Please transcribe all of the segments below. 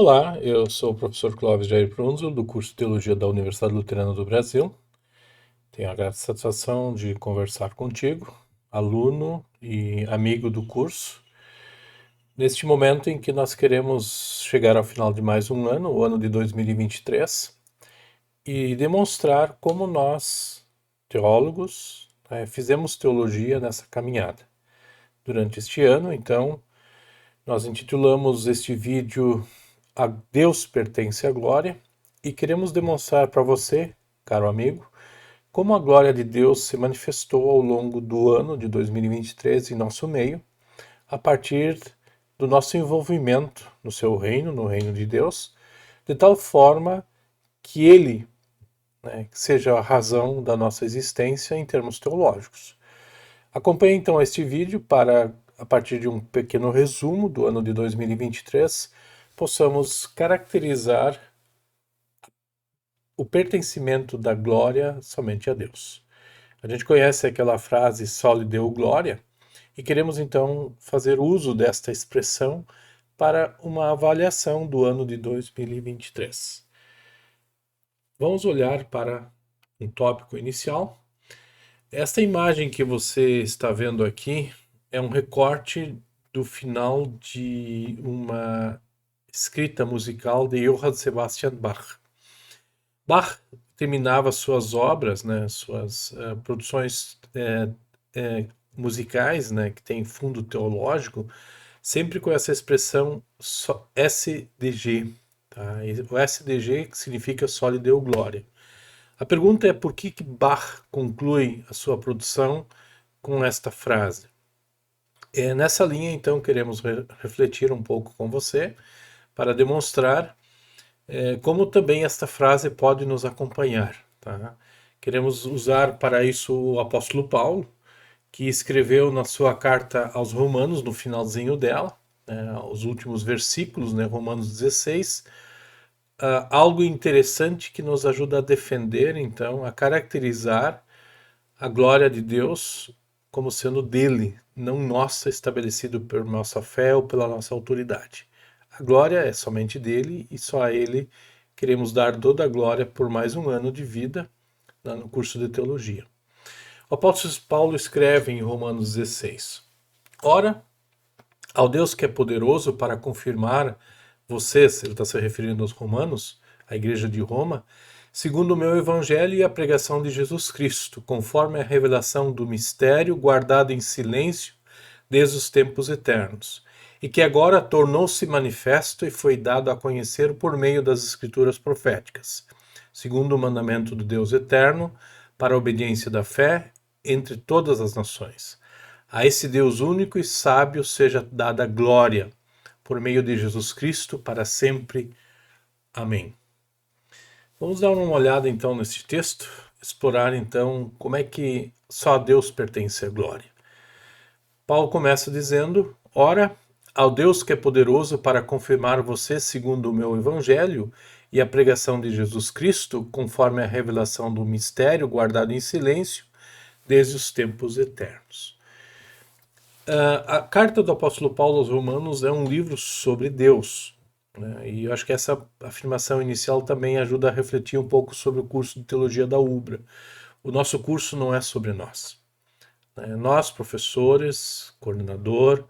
Olá, eu sou o professor Clóvis Jair Prunzel, do curso de Teologia da Universidade Luterana do Brasil. Tenho a grata satisfação de conversar contigo, aluno e amigo do curso, neste momento em que nós queremos chegar ao final de mais um ano, o ano de 2023, e demonstrar como nós, teólogos, fizemos teologia nessa caminhada. Durante este ano, então, nós intitulamos este vídeo A Deus Pertence a Glória e queremos demonstrar para você, caro amigo, como a glória de Deus se manifestou ao longo do ano de 2023 em nosso meio, a partir do nosso envolvimento no seu reino, no reino de Deus, de tal forma que Ele, que seja a razão da nossa existência em termos teológicos. Acompanhe então este vídeo para, a partir de um pequeno resumo do ano de 2023, possamos caracterizar o pertencimento da glória somente a Deus. A gente conhece aquela frase só lhe deu glória e queremos então fazer uso desta expressão para uma avaliação do ano de 2023. Vamos olhar para um tópico inicial. Esta imagem que você está vendo aqui é um recorte do final de uma escrita musical de Johann Sebastian Bach. Bach terminava suas obras, suas produções musicais, que tem fundo teológico, sempre com essa expressão SDG. Tá? O SDG que significa só lhe deu glória. A pergunta é por que Bach conclui a sua produção com esta frase. Nessa linha, então, queremos refletir um pouco com você para demonstrar como também esta frase pode nos acompanhar. Tá? Queremos usar para isso o apóstolo Paulo, que escreveu na sua carta aos Romanos, no finalzinho dela, os últimos versículos, Romanos 16, algo interessante que nos ajuda a defender, então, a caracterizar a glória de Deus como sendo dele, não nossa, estabelecido por nossa fé ou pela nossa autoridade. A glória é somente dele e só a ele queremos dar toda a glória por mais um ano de vida no curso de teologia. O apóstolo Paulo escreve em Romanos 16: Ora, ao Deus que é poderoso para confirmar vocês, ele está se referindo aos romanos, a igreja de Roma, segundo o meu evangelho e a pregação de Jesus Cristo, conforme a revelação do mistério guardado em silêncio desde os tempos eternos, e que agora tornou-se manifesto e foi dado a conhecer por meio das escrituras proféticas, segundo o mandamento do Deus eterno, para a obediência da fé entre todas as nações. A esse Deus único e sábio seja dada glória, por meio de Jesus Cristo, para sempre. Amém. Vamos dar uma olhada então nesse texto, explorar então como é que só a Deus pertence a glória. Paulo começa dizendo: Ora, ao Deus que é poderoso para confirmar você segundo o meu evangelho e a pregação de Jesus Cristo, conforme a revelação do mistério guardado em silêncio desde os tempos eternos. A carta do apóstolo Paulo aos Romanos é um livro sobre Deus, e eu acho que essa afirmação inicial também ajuda a refletir um pouco sobre o curso de teologia da UBRA. O nosso curso não é sobre nós. Nós, professores, coordenador,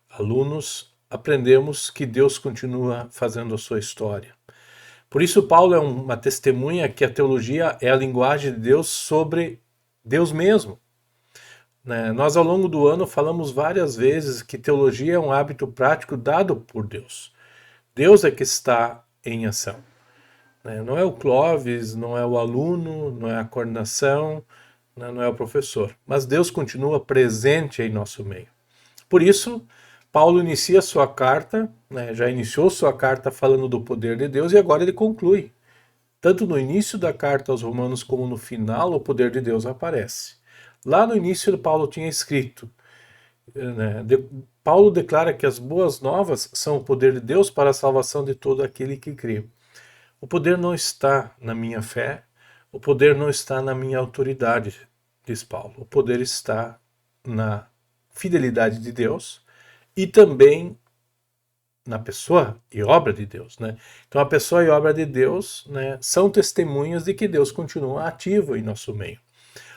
alunos, aprendemos que Deus continua fazendo a sua história. Por isso, Paulo é uma testemunha que a teologia é a linguagem de Deus sobre Deus mesmo. Nós, ao longo do ano, falamos várias vezes que teologia é um hábito prático dado por Deus. Deus é que está em ação. Não é o Clóvis, não é o aluno, não é a coordenação, não é o professor. Mas Deus continua presente em nosso meio. Por isso, Paulo inicia sua carta, já iniciou sua carta falando do poder de Deus e agora ele conclui. Tanto no início da carta aos Romanos como no final, o poder de Deus aparece. Lá no início, Paulo tinha escrito, Paulo declara que as boas novas são o poder de Deus para a salvação de todo aquele que crê. O poder não está na minha fé, o poder não está na minha autoridade, diz Paulo. O poder está na fidelidade de Deus e também na pessoa e obra de Deus, né? Então a pessoa e obra de Deus, né, são testemunhas de que Deus continua ativo em nosso meio.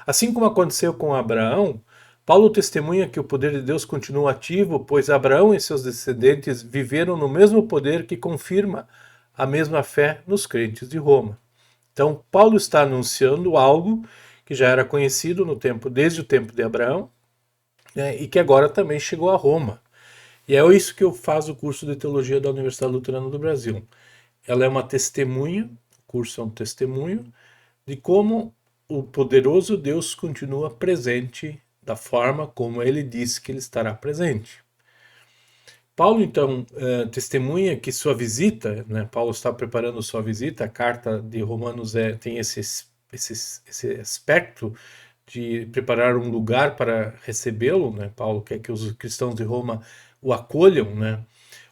Assim como aconteceu com Abraão, Paulo testemunha que o poder de Deus continua ativo, pois Abraão e seus descendentes viveram no mesmo poder que confirma a mesma fé nos crentes de Roma. Então, Paulo está anunciando algo que já era conhecido no tempo, desde o tempo de Abraão, né, e que agora também chegou a Roma. E é isso que eu faço o curso de teologia da Universidade Luterana do Brasil. Ela é uma testemunha, o curso é um testemunho, de como o poderoso Deus continua presente da forma como ele disse que ele estará presente. Paulo, então, testemunha que sua visita, né, Paulo está preparando sua visita, a carta de Romanos tem esse aspecto de preparar um lugar para recebê-lo, né? Paulo quer que os cristãos de Roma o acolham, né?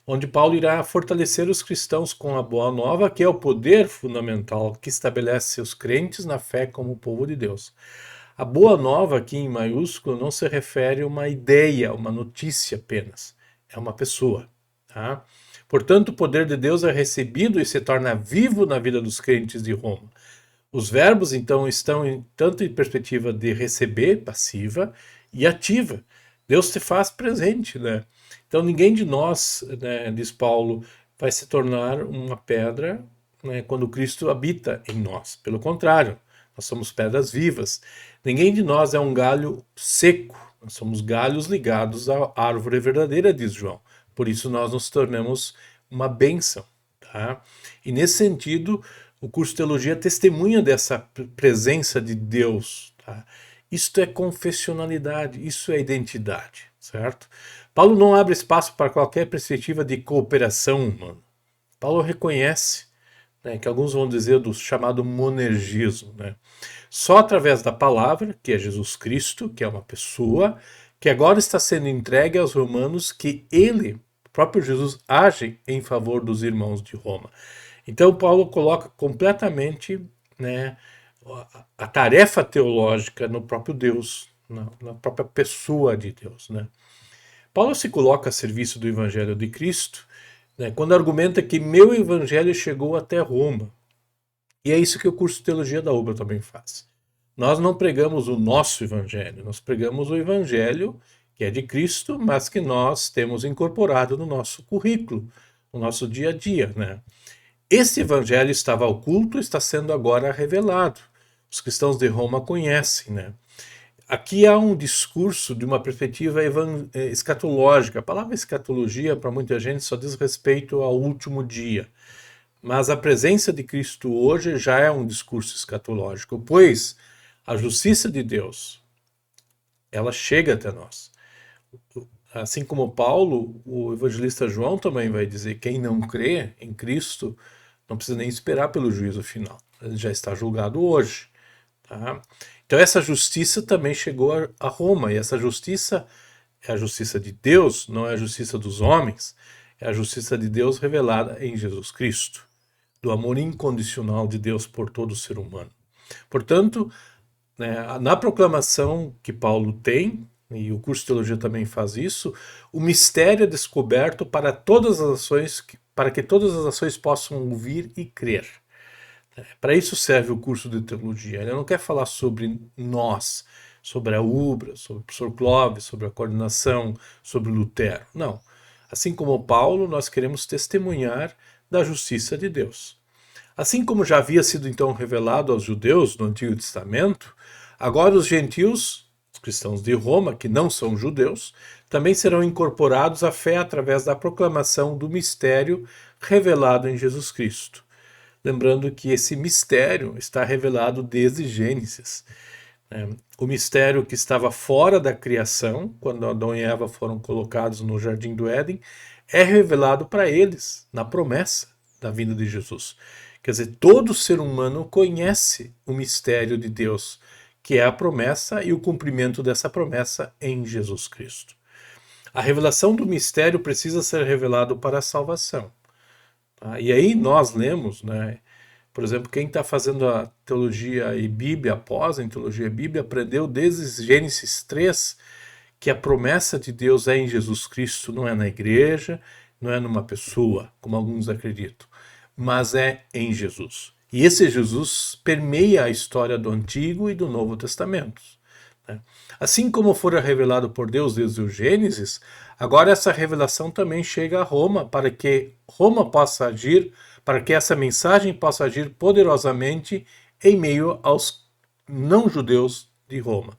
Onde Paulo irá fortalecer os cristãos com a boa nova, que é o poder fundamental que estabelece os crentes na fé como povo de Deus. A boa nova, aqui em maiúsculo, não se refere a uma ideia, uma notícia apenas. É uma pessoa. Tá? Portanto, o poder de Deus é recebido e se torna vivo na vida dos crentes de Roma. Os verbos, então, estão tanto em perspectiva de receber, passiva, e ativa. Deus se faz presente, né? Então, ninguém de nós, né, diz Paulo, vai se tornar uma pedra, né, quando Cristo habita em nós. Pelo contrário, nós somos pedras vivas. Ninguém de nós é um galho seco. Nós somos galhos ligados à árvore verdadeira, diz João. Por isso nós nos tornamos uma bênção. Tá? E nesse sentido, o curso de teologia testemunha dessa presença de Deus. Tá? Isto é confessionalidade, isso é identidade, certo? Paulo não abre espaço para qualquer perspectiva de cooperação humana. Paulo reconhece, né, que alguns vão dizer do chamado monergismo, né? Só através da palavra, que é Jesus Cristo, que é uma pessoa, que agora está sendo entregue aos romanos, que ele, o próprio Jesus, age em favor dos irmãos de Roma. Então Paulo coloca completamente, né, a tarefa teológica no próprio Deus, na própria pessoa de Deus, né? Paulo se coloca a serviço do Evangelho de Cristo, né, quando argumenta que meu Evangelho chegou até Roma. E é isso que o curso de teologia da UBRA também faz. Nós não pregamos o nosso Evangelho, nós pregamos o Evangelho que é de Cristo, mas que nós temos incorporado no nosso currículo, no nosso dia a dia, né? Esse Evangelho estava oculto, está sendo agora revelado. Os cristãos de Roma conhecem, né? Aqui há um discurso de uma perspectiva escatológica. A palavra escatologia, para muita gente, só diz respeito ao último dia. Mas a presença de Cristo hoje já é um discurso escatológico, pois a justiça de Deus, ela chega até nós. Assim como Paulo, o evangelista João também vai dizer: quem não crê em Cristo não precisa nem esperar pelo juízo final. Ele já está julgado hoje. Tá? Então essa justiça também chegou a Roma, e essa justiça é a justiça de Deus, não é a justiça dos homens, é a justiça de Deus revelada em Jesus Cristo, do amor incondicional de Deus por todo o ser humano. Portanto, né, na proclamação que Paulo tem, e o curso de teologia também faz isso, o mistério é descoberto para todas as ações, para que todas as ações possam ouvir e crer. Para isso serve o curso de teologia. Ele não quer falar sobre nós, sobre a UBRA, sobre o professor Clóvis, sobre a coordenação, sobre Lutero. Não. Assim como Paulo, nós queremos testemunhar da justiça de Deus. Assim como já havia sido então revelado aos judeus no Antigo Testamento, agora os gentios, os cristãos de Roma, que não são judeus, também serão incorporados à fé através da proclamação do mistério revelado em Jesus Cristo. Lembrando que esse mistério está revelado desde Gênesis. O mistério que estava fora da criação, quando Adão e Eva foram colocados no Jardim do Éden, é revelado para eles na promessa da vinda de Jesus. Quer dizer, todo ser humano conhece o mistério de Deus, que é a promessa e o cumprimento dessa promessa em Jesus Cristo. A revelação do mistério precisa ser revelado para a salvação. Tá? E aí nós lemos, né? Por exemplo, quem está fazendo a teologia e Bíblia, após em teologia e Bíblia, aprendeu desde Gênesis 3 que a promessa de Deus é em Jesus Cristo, não é na igreja, não é numa pessoa, como alguns acreditam, mas é em Jesus. E esse Jesus permeia a história do Antigo e do Novo Testamento. Assim como fora revelado por Deus desde o Gênesis, agora essa revelação também chega a Roma para que Roma possa agir, para que essa mensagem possa agir poderosamente em meio aos não-judeus de Roma.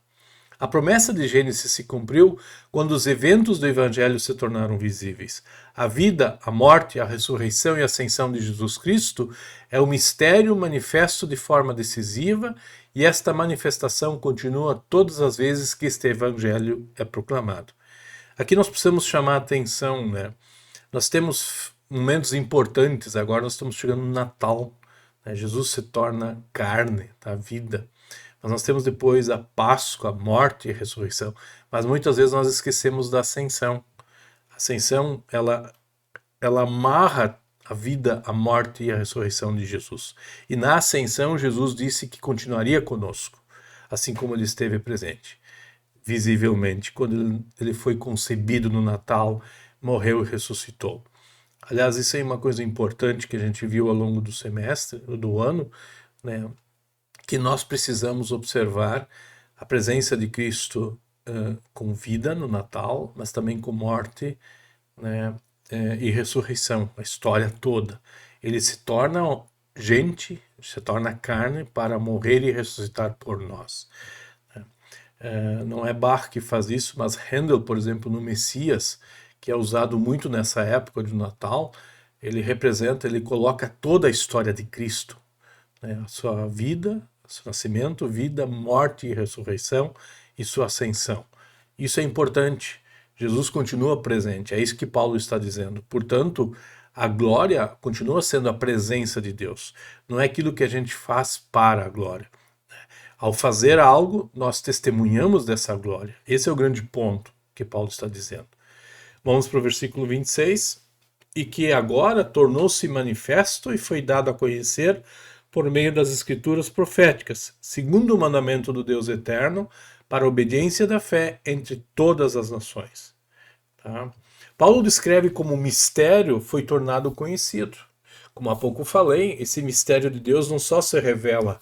A promessa de Gênesis se cumpriu quando os eventos do Evangelho se tornaram visíveis. A vida, a morte, a ressurreição e a ascensão de Jesus Cristo é um mistério manifesto de forma decisiva, e esta manifestação continua todas as vezes que este Evangelho é proclamado. Aqui nós precisamos chamar a atenção, né? Nós temos momentos importantes, agora nós estamos chegando no Natal, né? Jesus se torna carne, a vida. Mas nós temos depois a Páscoa, a morte e a ressurreição. Mas muitas vezes nós esquecemos da ascensão. A ascensão, ela amarra a vida, a morte e a ressurreição de Jesus. E na ascensão, Jesus disse que continuaria conosco, assim como ele esteve presente, visivelmente, quando ele foi concebido no Natal, morreu e ressuscitou. Aliás, isso é uma coisa importante que a gente viu ao longo do semestre, do ano, né? Que nós precisamos observar a presença de Cristo com vida no Natal, mas também com morte, né, e ressurreição, a história toda. Ele se torna gente, se torna carne para morrer e ressuscitar por nós. Não é Bach que faz isso, mas Handel, por exemplo, no Messias, que é usado muito nessa época do Natal, ele coloca toda a história de Cristo, né, a sua vida, seu nascimento, vida, morte e ressurreição e sua ascensão. Isso é importante. Jesus continua presente, é isso que Paulo está dizendo. Portanto, a glória continua sendo a presença de Deus. Não é aquilo que a gente faz para a glória. Ao fazer algo, nós testemunhamos dessa glória. Esse é o grande ponto que Paulo está dizendo. Vamos para o versículo 26. E que agora tornou-se manifesto e foi dado a conhecer por meio das escrituras proféticas, segundo o mandamento do Deus eterno, para a obediência da fé entre todas as nações. Tá? Paulo descreve como o mistério foi tornado conhecido. Como há pouco falei, esse mistério de Deus não só se revela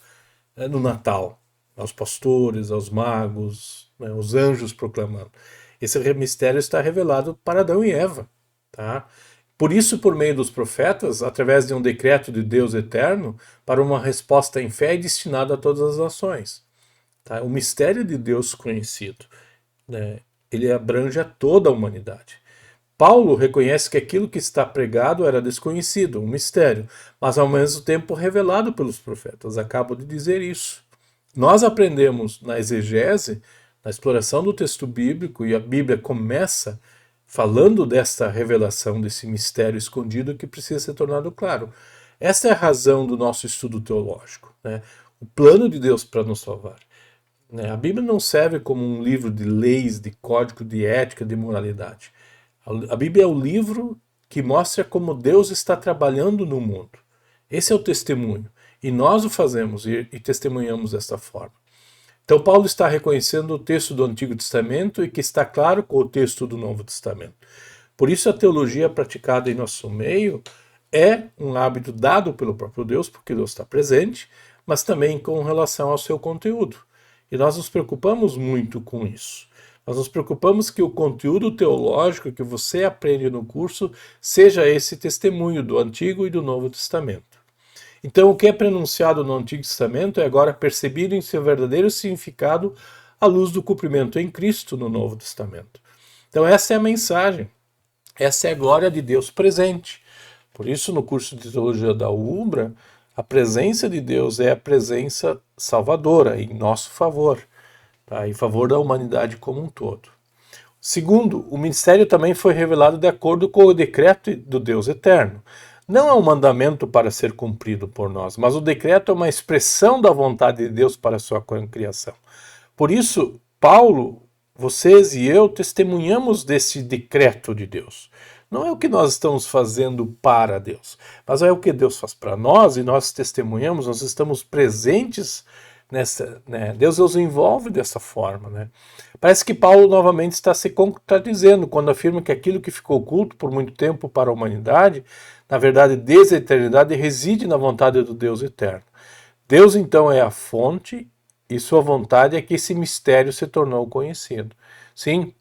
no Natal, aos pastores, aos magos, né, aos anjos proclamando. Esse mistério está revelado para Adão e Eva. Tá? Por isso, por meio dos profetas, através de um decreto de Deus eterno, para uma resposta em fé destinada a todas as nações. Tá? O mistério de Deus conhecido, né? Ele abrange a toda a humanidade. Paulo reconhece que aquilo que está pregado era desconhecido, um mistério, mas ao mesmo tempo revelado pelos profetas. Acabo de dizer isso. Nós aprendemos na exegese, na exploração do texto bíblico, e a Bíblia começa falando desta revelação, desse mistério escondido que precisa ser tornado claro. Essa é a razão do nosso estudo teológico, né? O plano de Deus para nos salvar. A Bíblia não serve como um livro de leis, de código, de ética, de moralidade. A Bíblia é o livro que mostra como Deus está trabalhando no mundo. Esse é o testemunho. E nós o fazemos e testemunhamos desta forma. Então Paulo está reconhecendo o texto do Antigo Testamento e que está claro com o texto do Novo Testamento. Por isso a teologia praticada em nosso meio é um hábito dado pelo próprio Deus, porque Deus está presente, mas também com relação ao seu conteúdo. E nós nos preocupamos muito com isso. Nós nos preocupamos que o conteúdo teológico que você aprende no curso seja esse testemunho do Antigo e do Novo Testamento. Então, o que é pronunciado no Antigo Testamento é agora percebido em seu verdadeiro significado à luz do cumprimento em Cristo no Novo Testamento. Então, essa é a mensagem. Essa é a glória de Deus presente. Por isso, no curso de Teologia da Umbra, a presença de Deus é a presença salvadora, em nosso favor, tá? Em favor da humanidade como um todo. Segundo, o ministério também foi revelado de acordo com o decreto do Deus eterno. Não é um mandamento para ser cumprido por nós, mas o decreto é uma expressão da vontade de Deus para a sua criação. Por isso, Paulo, vocês e eu testemunhamos desse decreto de Deus. Não é o que nós estamos fazendo para Deus, mas é o que Deus faz para nós e nós testemunhamos, nós estamos presentes Deus os envolve dessa forma, né? Parece que Paulo novamente está se contradizendo quando afirma que aquilo que ficou oculto por muito tempo para a humanidade, na verdade, desde a eternidade, reside na vontade do Deus eterno. Deus, então, é a fonte e sua vontade é que esse mistério se tornou conhecido. Sim,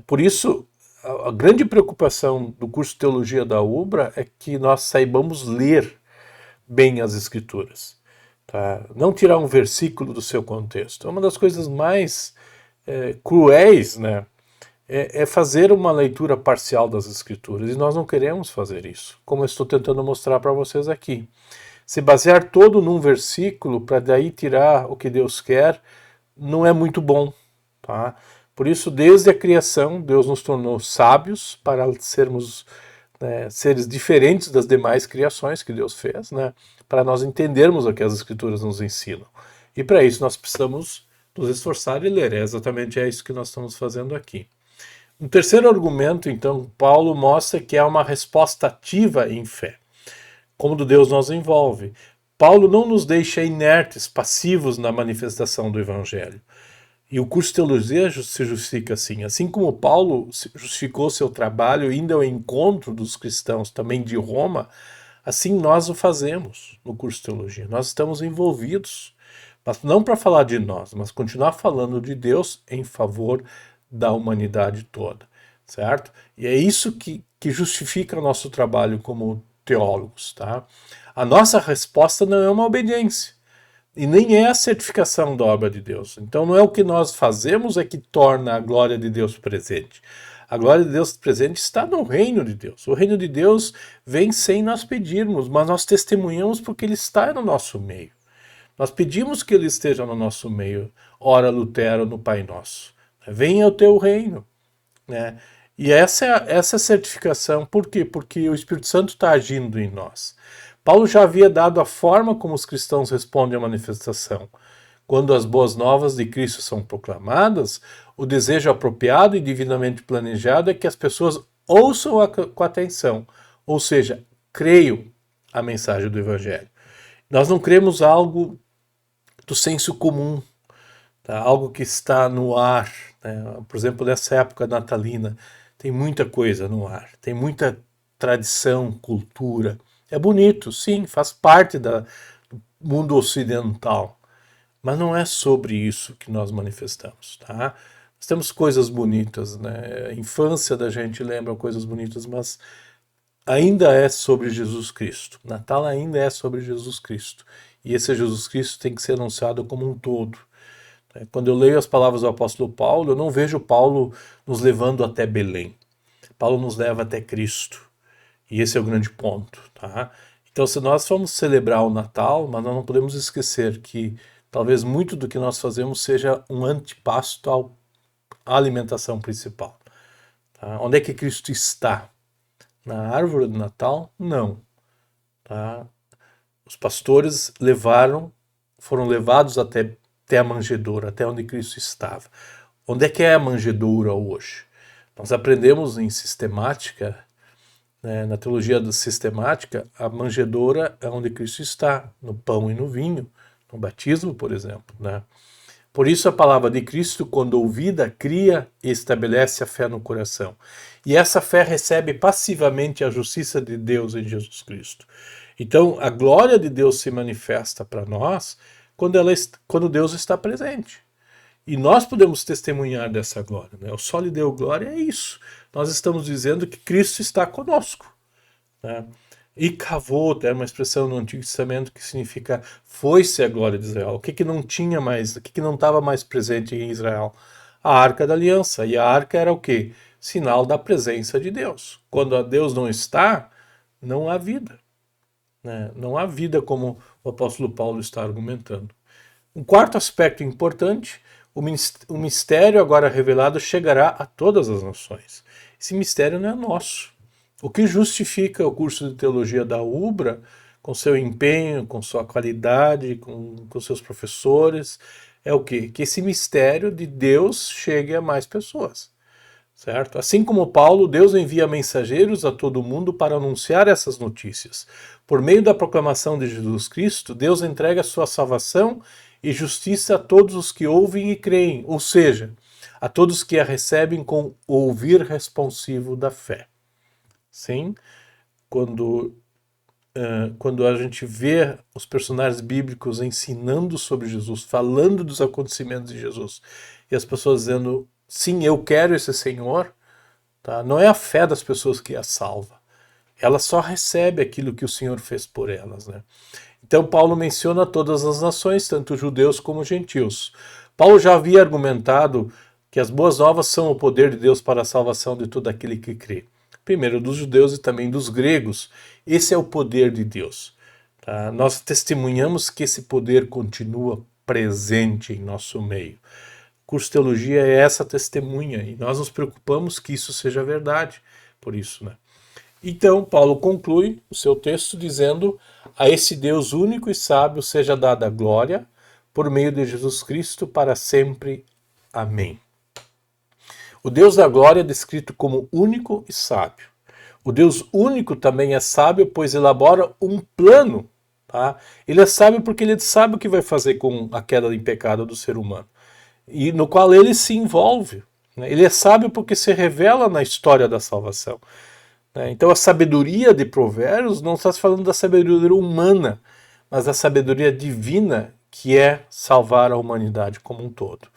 por isso, a grande preocupação do curso de Teologia da UBRA é que nós saibamos ler bem as Escrituras. Tá? Não tirar um versículo do seu contexto. É uma das coisas mais cruéis, né? É fazer uma leitura parcial das Escrituras, e nós não queremos fazer isso, como eu estou tentando mostrar para vocês aqui. Se basear todo num versículo para daí tirar o que Deus quer, não é muito bom. Tá? Por isso, desde a criação, Deus nos tornou sábios para sermos seres diferentes das demais criações que Deus fez, né? Para nós entendermos o que as Escrituras nos ensinam. E para isso nós precisamos nos esforçar e ler. É exatamente isso que nós estamos fazendo aqui. Um terceiro argumento, então, Paulo mostra que há uma resposta ativa em fé. Como do Deus nos envolve. Paulo não nos deixa inertes, passivos na manifestação do Evangelho. E o curso de teologia se justifica assim. Assim como Paulo justificou seu trabalho indo ao encontro dos cristãos também de Roma, assim nós o fazemos no curso de teologia. Nós estamos envolvidos, mas não para falar de nós, mas continuar falando de Deus em favor da humanidade toda, certo? E é isso que justifica o nosso trabalho como teólogos, tá? A nossa resposta não é uma obediência. E nem é a certificação da obra de Deus. Então não é o que nós fazemos que torna a glória de Deus presente. A glória de Deus presente está no reino de Deus. O reino de Deus vem sem nós pedirmos, mas nós testemunhamos porque Ele está no nosso meio. Nós pedimos que Ele esteja no nosso meio. Ora, Lutero, no Pai Nosso. Venha o teu reino. Né? E essa é a certificação. Por quê? Porque o Espírito Santo está agindo em nós. Paulo já havia dado a forma como os cristãos respondem à manifestação. Quando as boas novas de Cristo são proclamadas, o desejo apropriado e divinamente planejado é que as pessoas ouçam com atenção, ou seja, creiam a mensagem do Evangelho. Nós não cremos algo do senso comum, tá? Algo que está no ar. Né? Por exemplo, nessa época natalina, tem muita coisa no ar, tem muita tradição, cultura. É bonito, sim, faz parte do mundo ocidental, mas não é sobre isso que nós manifestamos, tá? Nós temos coisas bonitas, né? A infância da gente lembra coisas bonitas, mas ainda é sobre Jesus Cristo. Natal ainda é sobre Jesus Cristo. E esse Jesus Cristo tem que ser anunciado como um todo. Quando eu leio as palavras do apóstolo Paulo, eu não vejo Paulo nos levando até Belém. Paulo nos leva até Cristo. E esse é o grande ponto, tá? Então, se nós formos celebrar o Natal, mas nós não podemos esquecer que talvez muito do que nós fazemos seja um antepasto à alimentação principal. Tá? Onde é que Cristo está? Na árvore do Natal? Não. Tá? Os pastores foram levados até a manjedoura, até onde Cristo estava. Onde é que é a manjedoura hoje? Nós aprendemos em sistemática, na teologia da sistemática, a manjedoura é onde Cristo está, no pão e no vinho, no batismo, por exemplo. Né? Por isso a palavra de Cristo, quando ouvida, cria e estabelece a fé no coração. E essa fé recebe passivamente a justiça de Deus em Jesus Cristo. Então a glória de Deus se manifesta para nós quando Deus está presente. E nós podemos testemunhar dessa glória. Né? O só lhe deu glória é isso. Nós estamos dizendo que Cristo está conosco. Né? E cavou, é uma expressão no Antigo Testamento que significa foi-se a glória de Israel. O que não tinha mais, o que não estava mais presente em Israel? A Arca da Aliança. E a Arca era o quê? Sinal da presença de Deus. Quando Deus não está, não há vida. Né? Não há vida como o apóstolo Paulo está argumentando. Um quarto aspecto importante: o mistério agora revelado chegará a todas as nações. Esse mistério não é nosso. O que justifica o curso de teologia da UBRA, com seu empenho, com sua qualidade, com seus professores, é o quê? Que esse mistério de Deus chegue a mais pessoas. Certo? Assim como Paulo, Deus envia mensageiros a todo mundo para anunciar essas notícias. Por meio da proclamação de Jesus Cristo, Deus entrega a sua salvação e justiça a todos os que ouvem e creem, ou seja, a todos que a recebem com o ouvir responsivo da fé. Sim, quando a gente vê os personagens bíblicos ensinando sobre Jesus, falando dos acontecimentos de Jesus, e as pessoas dizendo, sim, eu quero esse Senhor, tá? Não é a fé das pessoas que a salva. Ela só recebe aquilo que o Senhor fez por elas, né? Então Paulo menciona todas as nações, tanto judeus como gentios. Paulo já havia argumentado que as boas novas são o poder de Deus para a salvação de todo aquele que crê. Primeiro dos judeus e também dos gregos. Esse é o poder de Deus. Tá? Nós testemunhamos que esse poder continua presente em nosso meio. O curso de teologia é essa testemunha e nós nos preocupamos que isso seja verdade. Por isso, né? Então, Paulo conclui o seu texto dizendo: a esse Deus único e sábio seja dada a glória por meio de Jesus Cristo para sempre. Amém. O Deus da glória é descrito como único e sábio. O Deus único também é sábio, pois elabora um plano. Tá? Ele é sábio porque ele sabe o que vai fazer com a queda em pecado do ser humano, e no qual ele se envolve. Ele é sábio porque se revela na história da salvação. Então a sabedoria de Provérbios não está se falando da sabedoria humana, mas da sabedoria divina, que é salvar a humanidade como um todo.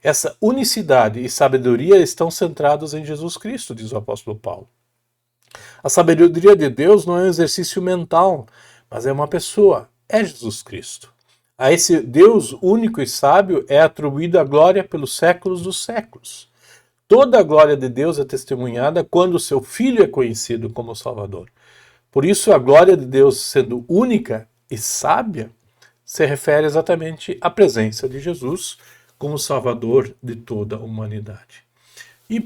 Essa unicidade e sabedoria estão centrados em Jesus Cristo, diz o apóstolo Paulo. A sabedoria de Deus não é um exercício mental, mas é uma pessoa, é Jesus Cristo. A esse Deus único e sábio é atribuída a glória pelos séculos dos séculos. Toda a glória de Deus é testemunhada quando o seu Filho é conhecido como Salvador. Por isso, a glória de Deus, sendo única e sábia, se refere exatamente à presença de Jesus como Salvador de toda a humanidade. E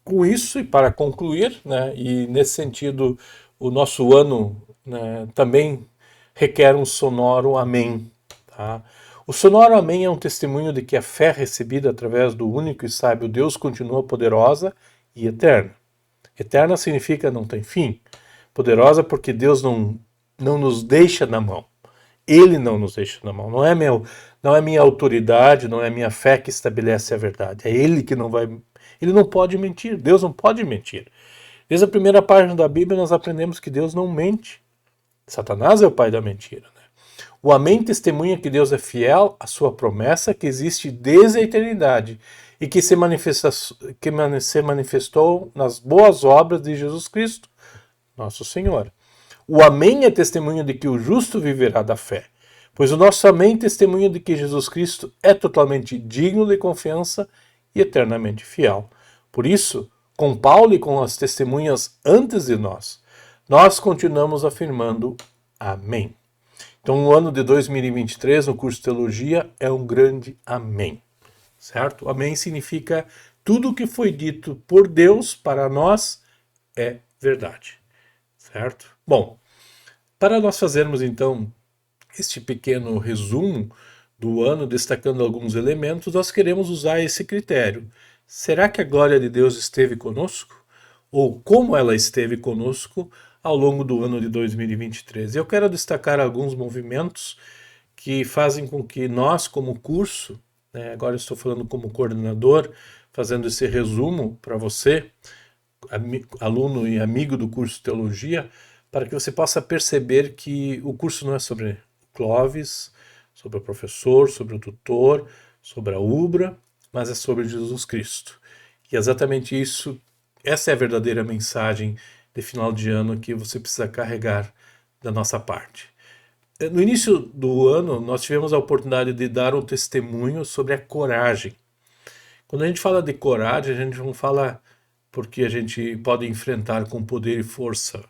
com isso, e para concluir, né, e nesse sentido, o nosso ano, né, também requer um sonoro amém. Tá? O sonoro amém é um testemunho de que a fé recebida através do único e sábio Deus continua poderosa e eterna. Eterna significa não tem fim. Poderosa porque Deus não nos deixa na mão. Ele não nos deixa na mão. Não é minha autoridade, não é minha fé que estabelece a verdade. É Ele que não vai... Ele não pode mentir. Deus não pode mentir. Desde a primeira página da Bíblia nós aprendemos que Deus não mente. Satanás é o pai da mentira. O amém testemunha que Deus é fiel à sua promessa que existe desde a eternidade e que se manifestou nas boas obras de Jesus Cristo, nosso Senhor. O amém é testemunho de que o justo viverá da fé, pois o nosso amém testemunha de que Jesus Cristo é totalmente digno de confiança e eternamente fiel. Por isso, com Paulo e com as testemunhas antes de nós continuamos afirmando amém. Então, no ano de 2023, no curso de Teologia, é um grande amém, certo? Amém significa tudo o que foi dito por Deus para nós é verdade, certo? Bom, para nós fazermos, então, este pequeno resumo do ano, destacando alguns elementos, nós queremos usar esse critério. Será que a glória de Deus esteve conosco? Ou como ela esteve conosco ao longo do ano de 2023. Eu quero destacar alguns movimentos que fazem com que nós, como curso, né, agora estou falando como coordenador, fazendo esse resumo para você, aluno e amigo do curso de Teologia, para que você possa perceber que o curso não é sobre Clóvis, sobre o professor, sobre o tutor, sobre a Ubra, mas é sobre Jesus Cristo. E é exatamente isso, essa é a verdadeira mensagem de final de ano que você precisa carregar da nossa parte. No início do ano, nós tivemos a oportunidade de dar um testemunho sobre a coragem. Quando a gente fala de coragem, a gente não fala porque a gente pode enfrentar com poder e força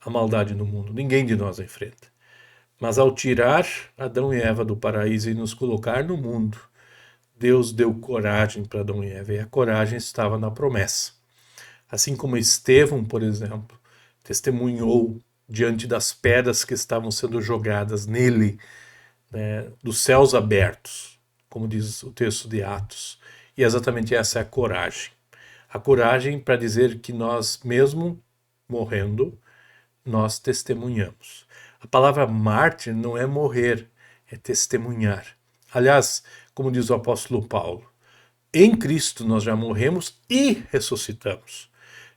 a maldade no mundo. Ninguém de nós enfrenta. Mas ao tirar Adão e Eva do paraíso e nos colocar no mundo, Deus deu coragem para Adão e Eva, e a coragem estava na promessa. Assim como Estevão, por exemplo, testemunhou diante das pedras que estavam sendo jogadas nele, né, dos céus abertos, como diz o texto de Atos. E exatamente essa é a coragem. A coragem para dizer que nós, mesmo morrendo, nós testemunhamos. A palavra mártir não é morrer, é testemunhar. Aliás, como diz o apóstolo Paulo, em Cristo nós já morremos e ressuscitamos.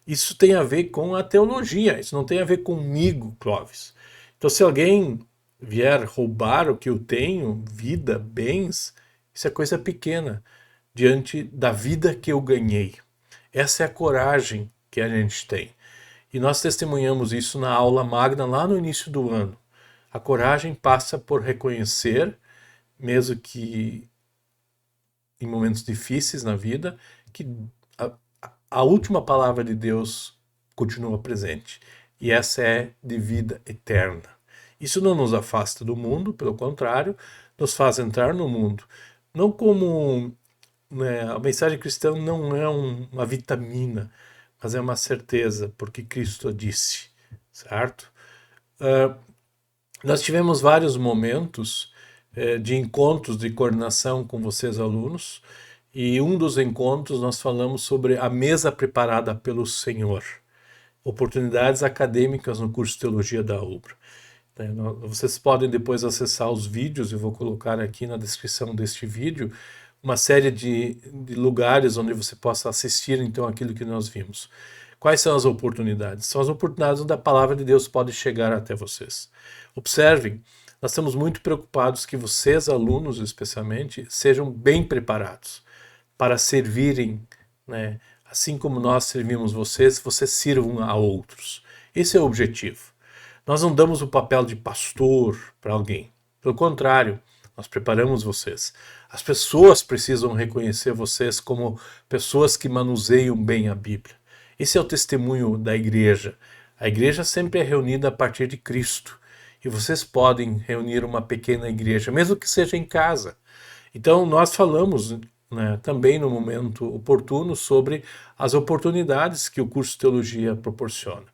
Isso tem a ver com a teologia, isso não tem a ver comigo, Clóvis. Então, se alguém vier roubar o que eu tenho, vida, bens, isso é coisa pequena diante da vida que eu ganhei. Essa é a coragem que a gente tem. E nós testemunhamos isso na aula magna lá no início do ano. A coragem passa por reconhecer, mesmo que em momentos difíceis na vida, que a última palavra de Deus continua presente. E essa é de vida eterna. Isso não nos afasta do mundo, pelo contrário, nos faz entrar no mundo. Não como, né, a mensagem cristã não é uma vitamina, mas é uma certeza, porque Cristo disse, certo? Nós tivemos vários momentos de encontros de coordenação com vocês, alunos, e um dos encontros nós falamos sobre a mesa preparada pelo Senhor, oportunidades acadêmicas no curso de Teologia da UBRA. Vocês podem depois acessar os vídeos, eu vou colocar aqui na descrição deste vídeo, uma série de lugares onde você possa assistir então aquilo que nós vimos. Quais são as oportunidades? São as oportunidades onde a palavra de Deus pode chegar até vocês. Observem, nós estamos muito preocupados que vocês, alunos especialmente, sejam bem preparados para servirem, né? Assim como nós servimos vocês, vocês sirvam a outros. Esse é o objetivo. Nós não damos o papel de pastor para alguém. Pelo contrário, nós preparamos vocês. As pessoas precisam reconhecer vocês como pessoas que manuseiam bem a Bíblia. Esse é o testemunho da igreja. A igreja sempre é reunida a partir de Cristo. E vocês podem reunir uma pequena igreja, mesmo que seja em casa. Então, nós falamos, né, também no momento oportuno sobre as oportunidades que o curso de teologia proporciona.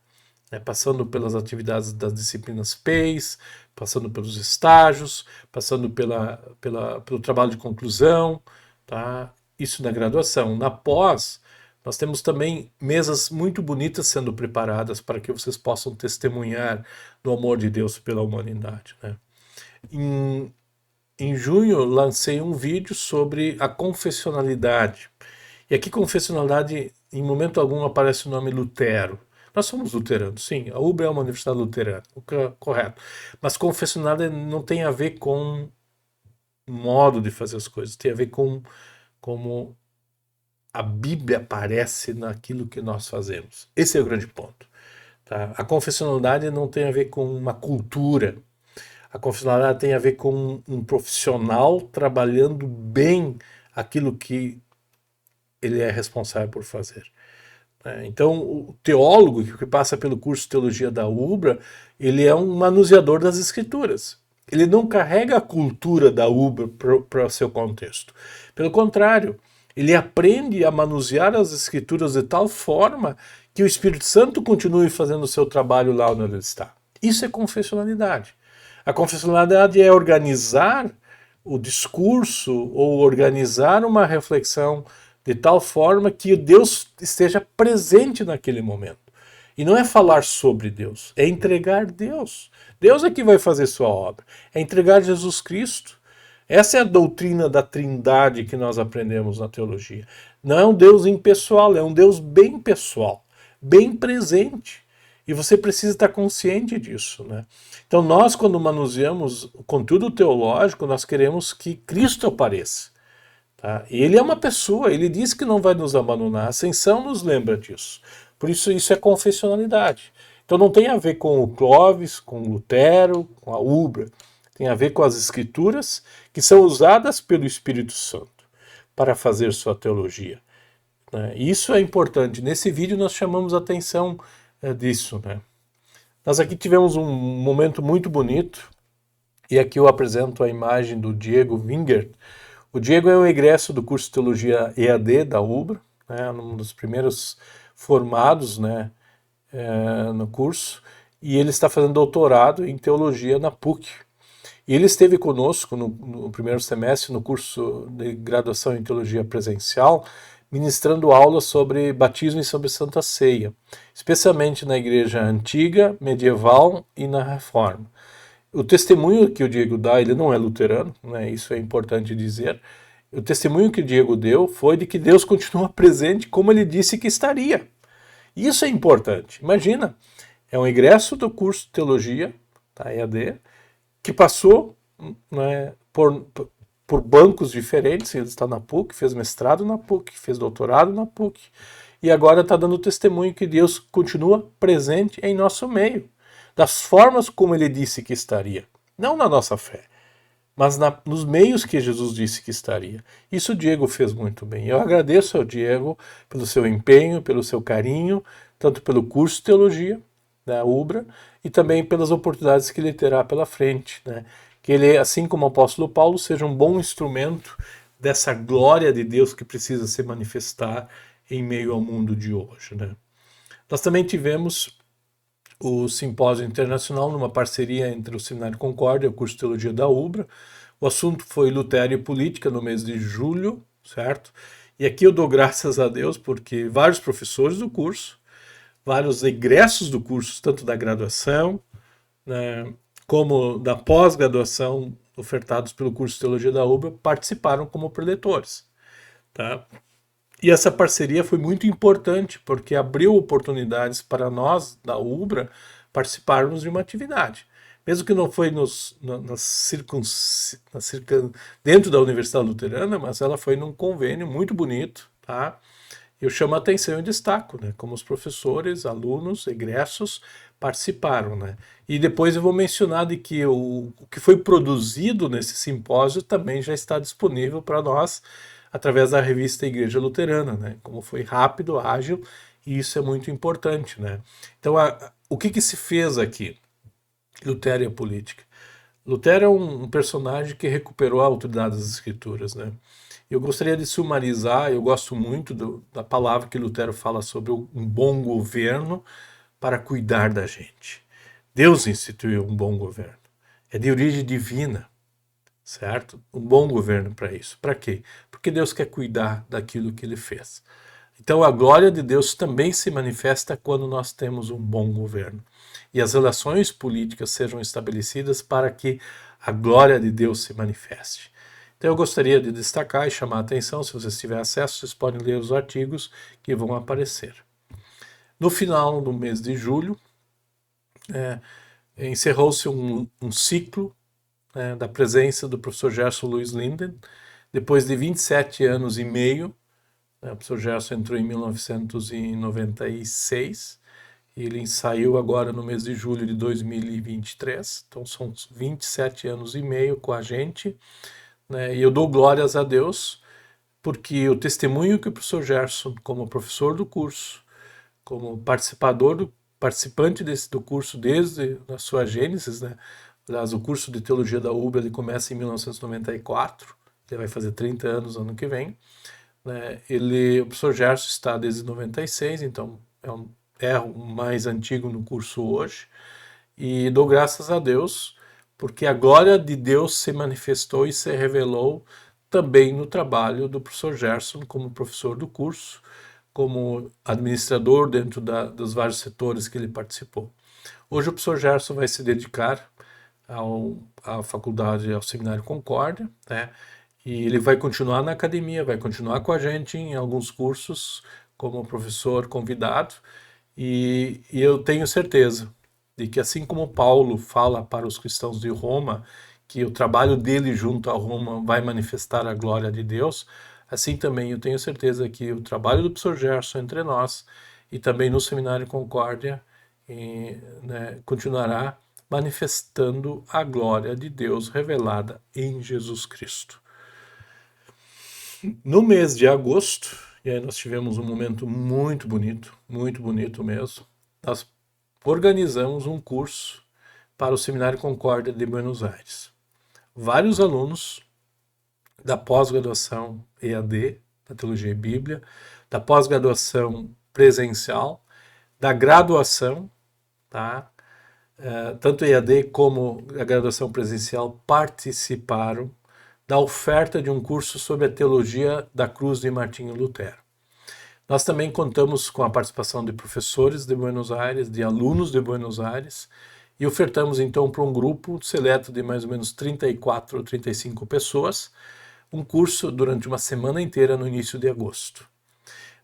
Passando pelas atividades das disciplinas PEIs, passando pelos estágios, passando pelo trabalho de conclusão, tá? Isso na graduação. Na pós, nós temos também mesas muito bonitas sendo preparadas para que vocês possam testemunhar do amor de Deus pela humanidade, né? Em junho, lancei um vídeo sobre a confessionalidade. E aqui, confessionalidade, em momento algum aparece o nome Lutero. Nós somos luteranos, sim. A UBRA é uma universidade luterana, o que é correto. Mas confessionalidade não tem a ver com modo de fazer as coisas, tem a ver com como a Bíblia aparece naquilo que nós fazemos. Esse é o grande ponto. Tá? A confessionalidade não tem a ver com uma cultura. A confessionalidade tem a ver com um profissional trabalhando bem aquilo que ele é responsável por fazer. Então, o teólogo que passa pelo curso de teologia da UBRA, ele é um manuseador das escrituras. Ele não carrega a cultura da UBRA para o seu contexto. Pelo contrário, ele aprende a manusear as escrituras de tal forma que o Espírito Santo continue fazendo o seu trabalho lá onde ele está. Isso é confessionalidade. A confessionalidade é organizar o discurso ou organizar uma reflexão de tal forma que Deus esteja presente naquele momento. E não é falar sobre Deus, é entregar Deus. Deus é que vai fazer sua obra, é entregar Jesus Cristo. Essa é a doutrina da Trindade que nós aprendemos na teologia. Não é um Deus impessoal, é um Deus bem pessoal, bem presente. E você precisa estar consciente disso, né? Então nós, quando manuseamos o conteúdo teológico, nós queremos que Cristo apareça. Tá? E ele é uma pessoa, ele diz que não vai nos abandonar. A ascensão nos lembra disso. Por isso é confessionalidade. Então não tem a ver com o Clóvis, com o Lutero, com a UBRA. Tem a ver com as escrituras que são usadas pelo Espírito Santo para fazer sua teologia. Né? Isso é importante. Nesse vídeo nós chamamos a atenção disso. Né? Nós aqui tivemos um momento muito bonito, e aqui eu apresento a imagem do Diego Wingert. O Diego é um egresso do curso de Teologia EAD da UBRA, né, um dos primeiros formados, né, no curso, e ele está fazendo doutorado em Teologia na PUC. E ele esteve conosco no primeiro semestre no curso de graduação em Teologia presencial, ministrando aulas sobre batismo e sobre Santa Ceia, especialmente na Igreja Antiga, Medieval e na Reforma. O testemunho que o Diego dá, ele não é luterano, né? Isso é importante dizer. O testemunho que o Diego deu foi de que Deus continua presente como ele disse que estaria. Isso é importante. Imagina, é um egresso do curso de teologia, tá, EAD, que passou, né, por bancos diferentes. Ele está na PUC, fez mestrado na PUC, fez doutorado na PUC, e agora está dando testemunho que Deus continua presente em nosso meio, das formas como ele disse que estaria, não na nossa fé, mas nos meios que Jesus disse que estaria. Isso o Diego fez muito bem. Eu agradeço ao Diego pelo seu empenho, pelo seu carinho, tanto pelo curso de teologia da UBRA e também pelas oportunidades que ele terá pela frente, né? Que ele, assim como o apóstolo Paulo, seja um bom instrumento dessa glória de Deus que precisa se manifestar em meio ao mundo de hoje, né? Nós também tivemos o Simpósio Internacional numa parceria entre o Seminário Concórdia e o curso de Teologia da UBRA. O assunto foi Lutero e Política no mês de julho, certo? E aqui eu dou graças a Deus porque vários professores do curso, vários egressos do curso, tanto da graduação, né, como da pós-graduação ofertados pelo curso de Teologia da UBRA, participaram como preletores, tá? E essa parceria foi muito importante, porque abriu oportunidades para nós, da UBRA, participarmos de uma atividade. Mesmo que não foi dentro da Universidade Luterana, mas ela foi num convênio muito bonito, tá? Eu chamo a atenção e destaco, né? Como os professores, alunos, egressos participaram, né? E depois eu vou mencionar de que o que foi produzido nesse simpósio também já está disponível para nós através da revista Igreja Luterana, né? Como foi rápido, ágil, e isso é muito importante, né? Então, o que se fez aqui? Lutero e a política. Lutero é um personagem que recuperou a autoridade das escrituras, né? Eu gostaria de sumarizar, eu gosto muito da palavra que Lutero fala sobre um bom governo para cuidar da gente. Deus instituiu um bom governo. É de origem divina, certo? Um bom governo para isso. Para quê? Porque Deus quer cuidar daquilo que ele fez. Então a glória de Deus também se manifesta quando nós temos um bom governo. E as relações políticas sejam estabelecidas para que a glória de Deus se manifeste. Então eu gostaria de destacar e chamar a atenção, se vocês tiverem acesso, vocês podem ler os artigos que vão aparecer. No final do mês de julho, encerrou-se um ciclo da presença do professor Gerson Luiz Linden, depois de 27 anos e meio. O professor Gerson entrou em 1996, e ele saiu agora no mês de julho de 2023, então são 27 anos e meio com a gente, né? E eu dou glórias a Deus, porque o testemunho que o professor Gerson, como professor do curso, como participante do curso desde a sua gênesis, né? Aliás, o curso de teologia da UBRA ele começa em 1994, ele vai fazer 30 anos ano que vem, né? O professor Gerson está desde 96, então é o mais antigo no curso hoje, e dou graças a Deus, porque a glória de Deus se manifestou e se revelou também no trabalho do professor Gerson como professor do curso, como administrador dentro dos vários setores que ele participou. Hoje o professor Gerson vai se dedicar à faculdade, ao Seminário Concórdia, né? E ele vai continuar na academia, vai continuar com a gente em alguns cursos como professor convidado, e eu tenho certeza de que assim como Paulo fala para os cristãos de Roma que o trabalho dele junto a Roma vai manifestar a glória de Deus, assim também eu tenho certeza que o trabalho do professor Gerson entre nós e também no Seminário Concórdia continuará manifestando a glória de Deus revelada em Jesus Cristo. No mês de agosto, e aí nós tivemos um momento muito bonito mesmo, nós organizamos um curso para o Seminário Concórdia de Buenos Aires. Vários alunos da pós-graduação EAD, da Teologia e Bíblia, da pós-graduação presencial, da graduação, tá? Tanto EAD como a graduação presencial participaram da oferta de um curso sobre a teologia da cruz de Martinho Lutero. Nós também contamos com a participação de professores de Buenos Aires, de alunos de Buenos Aires, e ofertamos então para um grupo seleto de mais ou menos 34 ou 35 pessoas, um curso durante uma semana inteira no início de agosto.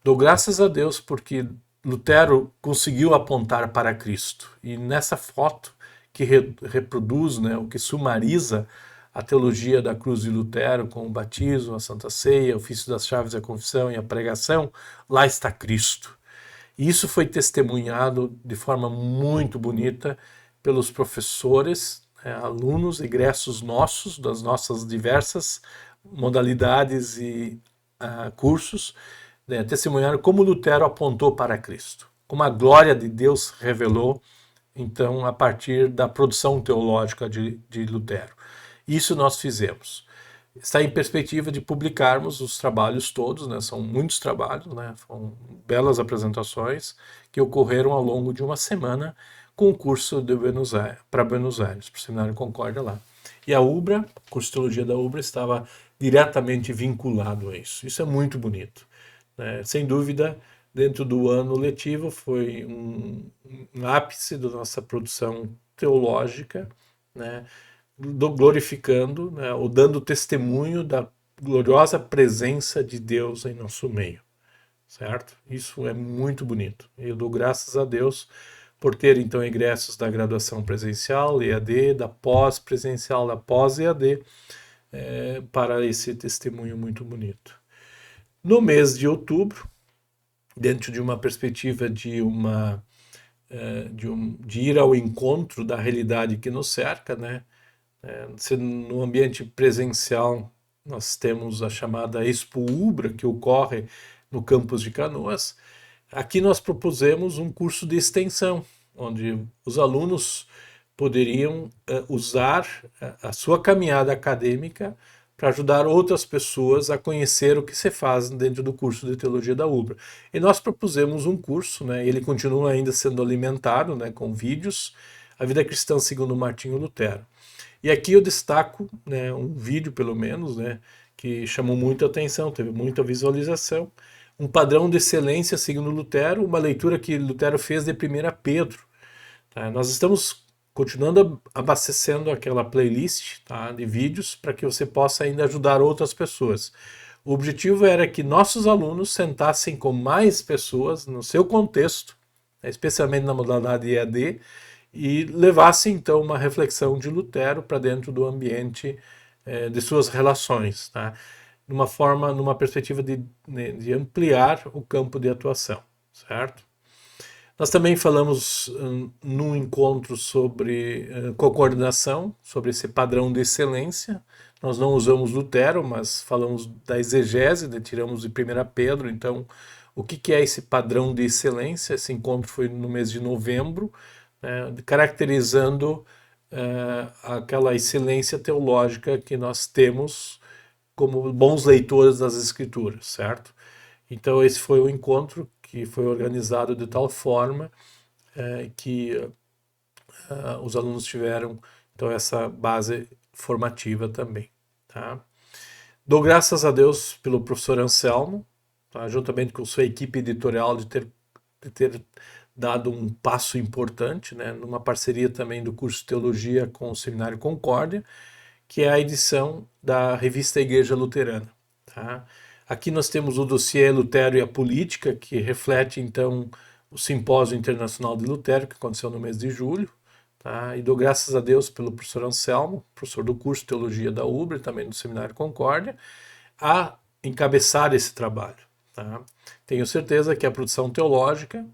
Dou graças a Deus porque Lutero conseguiu apontar para Cristo. E nessa foto que reproduz, né, o que sumariza a teologia da cruz de Lutero, com o batismo, a Santa Ceia, o ofício das chaves, a confissão e a pregação, lá está Cristo. E isso foi testemunhado de forma muito bonita pelos professores, alunos, egressos nossos, das nossas diversas modalidades e cursos, né, testemunharam como Lutero apontou para Cristo, como a glória de Deus revelou, então, a partir da produção teológica de Lutero. Isso nós fizemos. Está em perspectiva de publicarmos os trabalhos todos, né? São muitos trabalhos, né? Foram belas apresentações que ocorreram ao longo de uma semana com o curso de para Buenos Aires, para o Seminário Concórdia lá. E a UBRA, o curso de Teologia da UBRA, estava diretamente vinculado a isso. Isso é muito bonito, né? Sem dúvida, dentro do ano letivo foi um ápice da nossa produção teológica, né? Glorificando, né, ou dando testemunho da gloriosa presença de Deus em nosso meio, certo? Isso é muito bonito. Eu dou graças a Deus por ter então egressos da graduação presencial, EAD, da pós-presencial, da pós-EAD, para esse testemunho muito bonito. No mês de outubro, dentro de uma perspectiva de ir ao encontro da realidade que nos cerca, né? No ambiente presencial, nós temos a chamada Expo Ubra, que ocorre no campus de Canoas. Aqui nós propusemos um curso de extensão, onde os alunos poderiam usar a sua caminhada acadêmica para ajudar outras pessoas a conhecer o que se faz dentro do curso de Teologia da UBRA. E nós propusemos um curso, né, ele continua ainda sendo alimentado, né, com vídeos, A Vida Cristã segundo Martinho Lutero. E aqui eu destaco, né, um vídeo, pelo menos, né, que chamou muita atenção, teve muita visualização, um padrão de excelência segundo Lutero, uma leitura que Lutero fez de 1 Pedro. Tá? Nós estamos continuando abastecendo aquela playlist, tá, de vídeos para que você possa ainda ajudar outras pessoas. O objetivo era que nossos alunos sentassem com mais pessoas no seu contexto, né, especialmente na modalidade EAD, e levassem então uma reflexão de Lutero para dentro do ambiente de suas relações, tá? Numa perspectiva de ampliar o campo de atuação, certo? Nós também falamos num encontro sobre cocoordenação, sobre esse padrão de excelência. Nós não usamos Lutero, mas falamos da exegese, tiramos de 1 Pedro. Então, o que é esse padrão de excelência? Esse encontro foi no mês de novembro, caracterizando aquela excelência teológica que nós temos como bons leitores das Escrituras, certo? Então, esse foi o encontro que foi organizado de tal forma que os alunos tiveram então essa base formativa também, tá? Dou graças a Deus pelo professor Anselmo, tá? Juntamente com sua equipe editorial de ter dado um passo importante, né, numa parceria também do curso de Teologia com o Seminário Concórdia, que é a edição da revista Igreja Luterana, tá? Aqui nós temos o dossiê Lutero e a Política, que reflete, então, o Simpósio Internacional de Lutero, que aconteceu no mês de julho. Tá? E dou graças a Deus pelo professor Anselmo, professor do curso de Teologia da UBRA, também do Seminário Concórdia, a encabeçar esse trabalho. Tá? Tenho certeza que a produção teológica,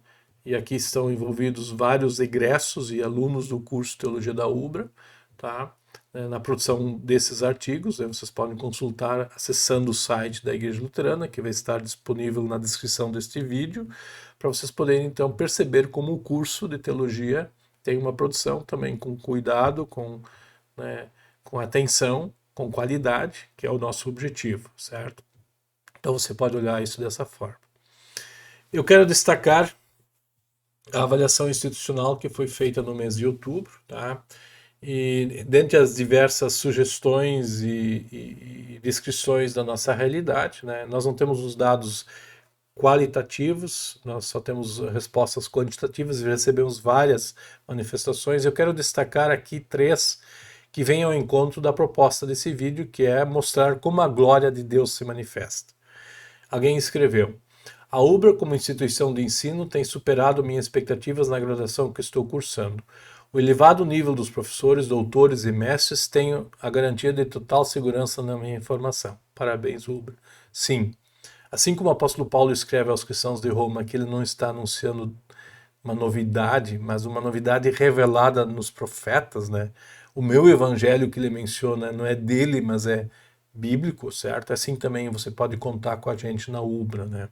e aqui estão envolvidos vários egressos e alunos do curso de Teologia da UBRA, tá? Na produção desses artigos, vocês podem consultar acessando o site da Igreja Luterana, que vai estar disponível na descrição deste vídeo, para vocês poderem então perceber como o curso de teologia tem uma produção também com cuidado, com atenção, com qualidade, que é o nosso objetivo, certo? Então você pode olhar isso dessa forma. Eu quero destacar a avaliação institucional que foi feita no mês de outubro, tá? E dentre as diversas sugestões e descrições da nossa realidade, né, nós não temos os dados qualitativos, nós só temos respostas quantitativas e recebemos várias manifestações. Eu quero destacar aqui 3 que vêm ao encontro da proposta desse vídeo, que é mostrar como a glória de Deus se manifesta. Alguém escreveu: a UBRA, como instituição de ensino, tem superado minhas expectativas na graduação que estou cursando. O elevado nível dos professores, doutores e mestres tem a garantia de total segurança na minha formação. Parabéns, UBRA. Sim. Assim como o apóstolo Paulo escreve aos cristãos de Roma que ele não está anunciando uma novidade, mas uma novidade revelada nos profetas, né? O meu evangelho que ele menciona não é dele, mas é bíblico, certo? Assim também você pode contar com a gente na UBRA, né?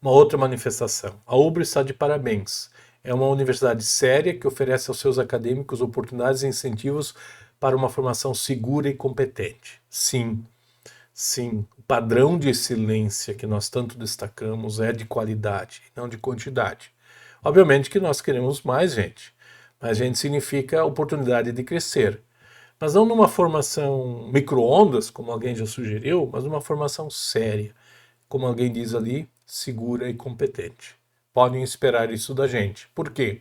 Uma outra manifestação. A UBRA está de parabéns. É uma universidade séria que oferece aos seus acadêmicos oportunidades e incentivos para uma formação segura e competente. Sim, sim, o padrão de excelência que nós tanto destacamos é de qualidade, não de quantidade. Obviamente que nós queremos mais gente. Mais gente significa oportunidade de crescer. Mas não numa formação micro-ondas, como alguém já sugeriu, mas numa formação séria, como alguém diz ali, segura e competente. Podem esperar isso da gente. Por quê?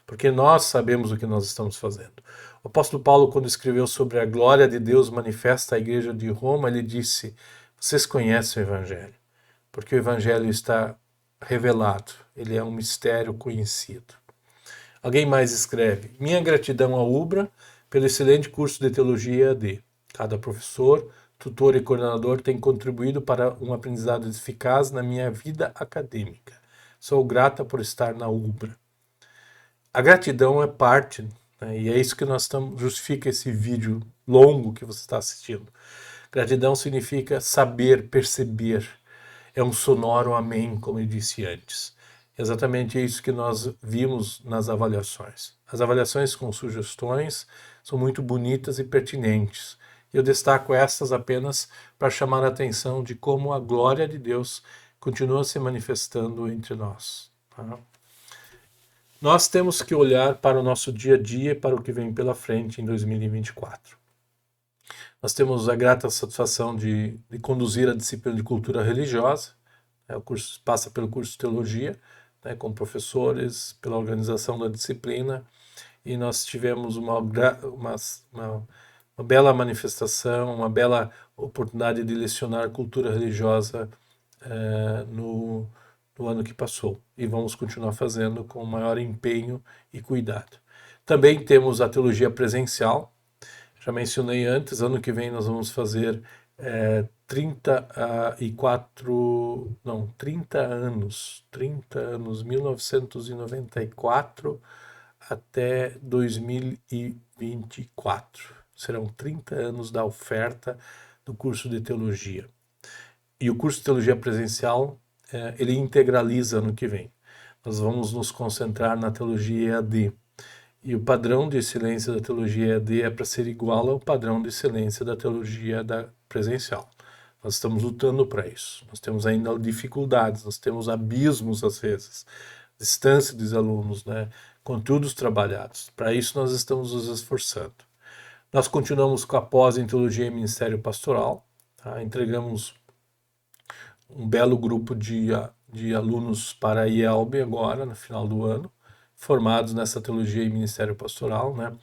Porque nós sabemos o que nós estamos fazendo. O apóstolo Paulo, quando escreveu sobre a glória de Deus manifesta à igreja de Roma, ele disse: vocês conhecem o Evangelho, porque o Evangelho está revelado, ele é um mistério conhecido. Alguém mais escreve: minha gratidão à UBRA pelo excelente curso de teologia EAD. Cada professor, tutor e coordenador tem contribuído para um aprendizado eficaz na minha vida acadêmica. Sou grata por estar na UBRA. A gratidão é parte, né, e é isso que nós estamos, justifica esse vídeo longo que você está assistindo. Gratidão significa saber, perceber. É um sonoro amém, como eu disse antes. Exatamente isso que nós vimos nas avaliações. As avaliações com sugestões são muito bonitas e pertinentes. Eu destaco essas apenas para chamar a atenção de como a glória de Deus continua se manifestando entre nós. Tá? Nós temos que olhar para o nosso dia a dia e para o que vem pela frente em 2024. Nós temos a grata satisfação de conduzir a disciplina de cultura religiosa. O curso passa pelo curso de teologia, né, com professores, pela organização da disciplina, e nós tivemos uma bela manifestação, uma bela oportunidade de lecionar cultura religiosa no ano que passou, e vamos continuar fazendo com maior empenho e cuidado. Também temos a teologia presencial. Já mencionei antes, ano que vem nós vamos fazer 30 anos, 1994 até 2024. Serão 30 anos da oferta do curso de teologia. E o curso de teologia presencial, ele integraliza ano que vem. Nós vamos nos concentrar na teologia EAD. E o padrão de excelência da teologia EAD é para ser igual ao padrão de excelência da teologia presencial. Nós estamos lutando para isso. Nós temos ainda dificuldades, nós temos abismos às vezes, distância dos alunos, né? Conteúdos trabalhados. Para isso nós estamos nos esforçando. Nós continuamos com a pós em teologia e ministério pastoral. Tá? Entregamos um belo grupo de alunos para a IELB agora, no final do ano, formados nessa teologia e ministério pastoral, né?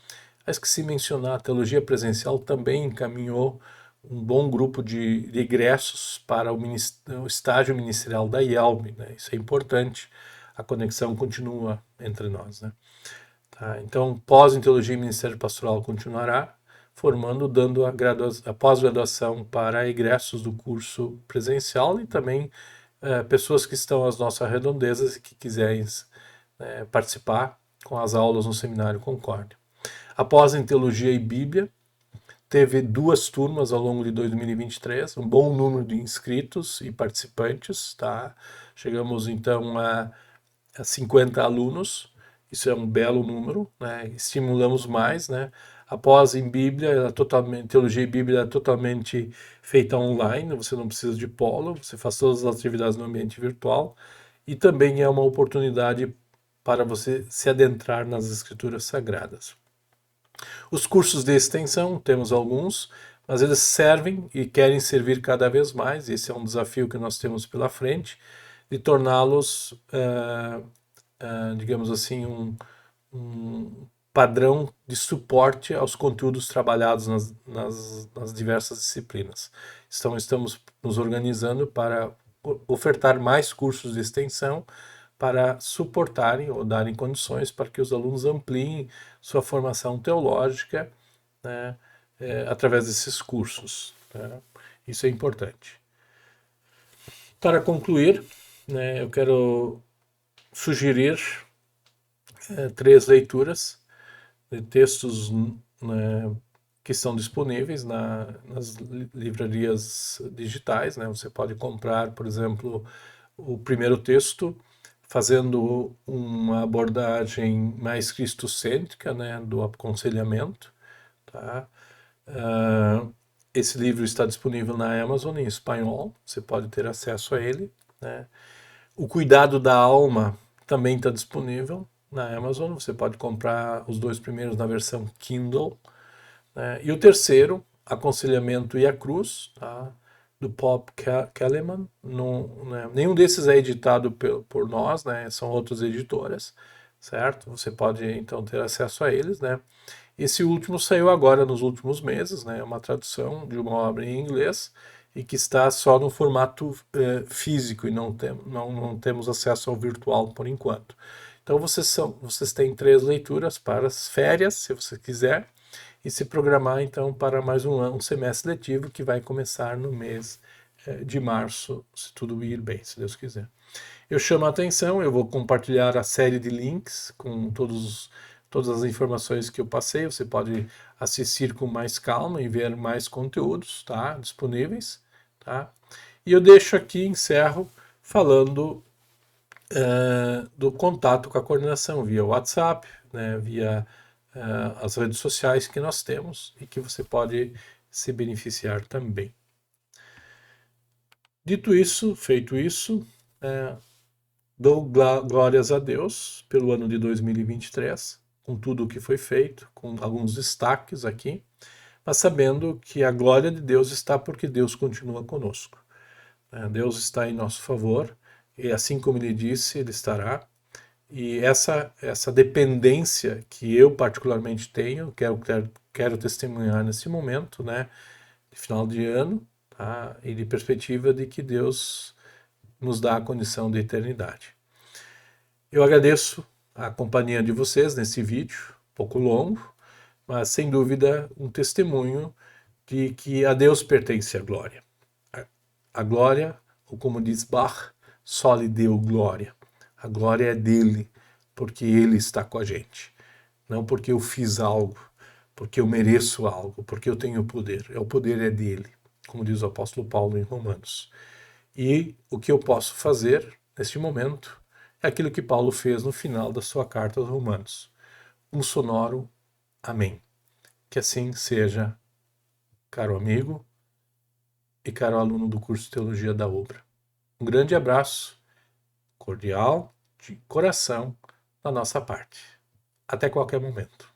Mas que se mencionar, a teologia presencial também encaminhou um bom grupo de egressos para o estágio ministerial da IELB, né? Isso é importante, a conexão continua entre nós, né? Tá? Então, pós em teologia e ministério pastoral continuará, dando a pós-graduação para egressos do curso presencial e também pessoas que estão às nossas redondezas e que quiserem participar com as aulas no Seminário Concórdia. Após em Teologia e Bíblia, teve 2 turmas ao longo de 2023, um bom número de inscritos e participantes, tá? Chegamos então a 50 alunos, isso é um belo número, né? Estimulamos mais, né? Após em Bíblia, Teologia e Bíblia é totalmente feita online, você não precisa de polo, você faz todas as atividades no ambiente virtual, e também é uma oportunidade para você se adentrar nas escrituras sagradas. Os cursos de extensão, temos alguns, mas eles servem e querem servir cada vez mais, esse é um desafio que nós temos pela frente, de torná-los, digamos assim, um padrão de suporte aos conteúdos trabalhados nas diversas disciplinas. Então, estamos nos organizando para ofertar mais cursos de extensão para suportarem ou darem condições para que os alunos ampliem sua formação teológica, né, através desses cursos. Tá? Isso é importante. Para concluir, né, eu quero sugerir 3 leituras de textos, né, que estão disponíveis nas livrarias digitais. Né? Você pode comprar, por exemplo, o primeiro texto, fazendo uma abordagem mais cristocêntrica, né, do aconselhamento. Tá? Esse livro está disponível na Amazon em espanhol, você pode ter acesso a ele. Né? O Cuidado da Alma também está disponível na Amazon, você pode comprar os 2 primeiros na versão Kindle. Né? E o terceiro, Aconselhamento e a Cruz, tá? Do Bob Kelleman. Né? Nenhum desses é editado por nós, né? São outras editoras, certo? Você pode então ter acesso a eles, né? Esse último saiu agora nos últimos meses, né? É uma tradução de uma obra em inglês e que está só no formato físico e não temos acesso ao virtual por enquanto. Então vocês têm 3 leituras para as férias, se você quiser, e se programar então para mais um semestre letivo que vai começar no mês de março, se tudo ir bem, se Deus quiser. Eu chamo a atenção, eu vou compartilhar a série de links com todas as informações que eu passei. Você pode assistir com mais calma e ver mais conteúdos, tá, disponíveis. Tá? E eu deixo aqui, encerro, falando do contato com a coordenação via WhatsApp, né, via as redes sociais que nós temos e que você pode se beneficiar também. Dito isso, feito isso, dou glórias a Deus pelo ano de 2023, com tudo o que foi feito, com alguns destaques aqui, mas sabendo que a glória de Deus está porque Deus continua conosco. Deus está em nosso favor, e assim como Ele disse, Ele estará. E essa dependência que eu particularmente tenho, quero testemunhar nesse momento, né, de final de ano, tá, e de perspectiva de que Deus nos dá a condição de eternidade. Eu agradeço a companhia de vocês nesse vídeo, um pouco longo, mas sem dúvida um testemunho de que a Deus pertence a glória. A glória, ou como diz Bach, só lhe deu glória. A glória é dele, porque ele está com a gente. Não porque eu fiz algo, porque eu mereço algo, porque eu tenho poder. O poder é dele, como diz o apóstolo Paulo em Romanos. E o que eu posso fazer neste momento é aquilo que Paulo fez no final da sua carta aos Romanos. Um sonoro amém. Que assim seja, caro amigo e caro aluno do curso de Teologia da Obra. Um grande abraço, cordial, de coração, da nossa parte. Até qualquer momento.